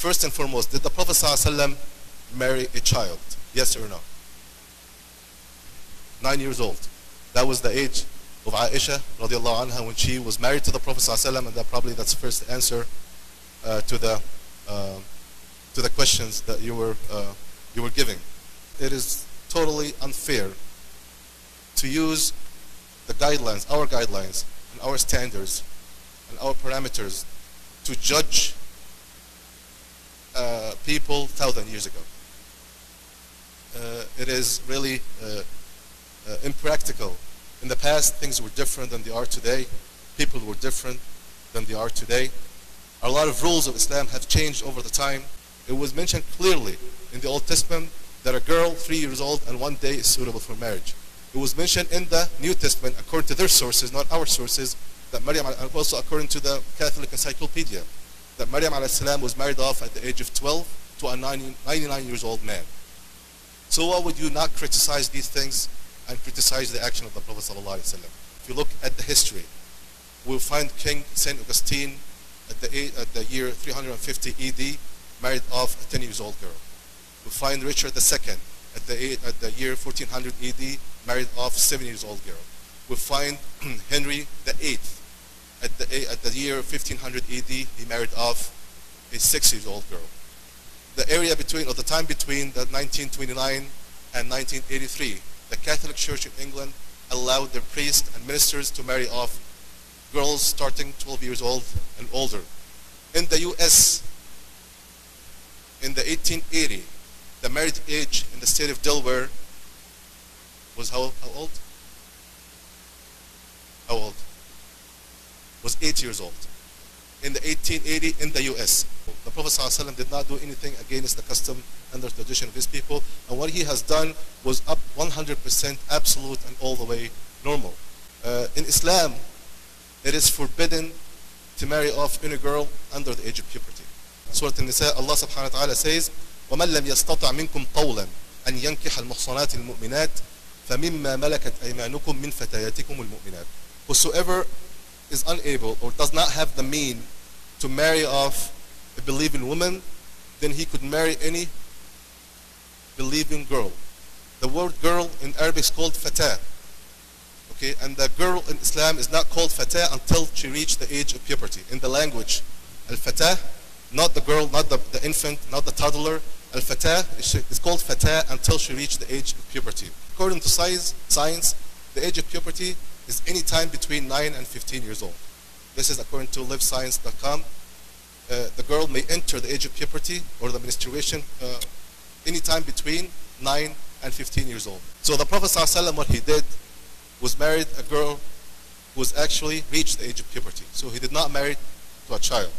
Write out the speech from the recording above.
First and foremost, did the Prophet ﷺ marry a child? Yes or no? 9 years old. That was the age of Aisha radiallahu anha when she was married to the Prophet ﷺ, and that's the first answer to the questions that you were giving. It is totally unfair to use the guidelines, our guidelines, and our standards, and our parameters to judge people 1,000 years ago. It is really impractical. In the past, things were different than they are today. People were different than they are today. A lot of rules of Islam have changed over the time. It was mentioned clearly in the Old Testament that a girl 3 years old and 1 day is suitable for marriage. It was mentioned in the New Testament, according to their sources, not our sources, that Maryam, and also according to the Catholic Encyclopedia, that Maryam ﷺ was married off at the age of 12 to a 99 years old man. So why would you not criticize these things and criticize the action of the Prophet ﷺ? If you look at the history, we'll find King Saint Augustine at the year 350 ED married off a 10 years old girl. We'll find Richard II at the year 1400 ED married off a 7 years old girl. We'll find Henry VIII at the year 1500 ED, he married off a 6 years old girl. The area between, or the time between the 1929 and 1983, the Catholic Church in England allowed their priests and ministers to marry off girls starting 12 years old and older. In the US, in the 1880, the marriage age in the state of Delaware was how old? How old? Was 8 years old. In the 1880 in the US, the Prophet ﷺ did not do anything against the custom and the tradition of his people, and what he has done was up 100% absolute and all the way normal. In Islam, it is forbidden to marry off any girl under the age of puberty. Surah An-Nisa, Allah subhanahu wa ta'ala says, وَمَنْ لَمْ يَسْتَطَعْ مِنْكُمْ طَوْلًا أَنْ يَنْكِحَ الْمُحْصَنَاتِ الْمُؤْمِنَاتِ فَمِمَّا مَلَكَتْ أَيْمَانُكُمْ مِنْ فَتَيَاتِكُمُ الْمُؤْمِنَاتِ. Whosoever is unable or does not have the mean to marry off a believing woman, then he could marry any believing girl. The word girl in Arabic is called fatah. Okay, and the girl in Islam is not called fatah until she reached the age of puberty. In the language, al-fatah, not the girl, not the infant, not the toddler. Al-fatah is called fatah until she reached the age of puberty. According to science, the age of puberty is any time between 9 and 15 years old. This is according to livescience.com. The girl may enter the age of puberty or the menstruation any time between 9 and 15 years old. So the Prophet ﷺ, what he did was married a girl who was actually reached the age of puberty. So he did not marry to a child.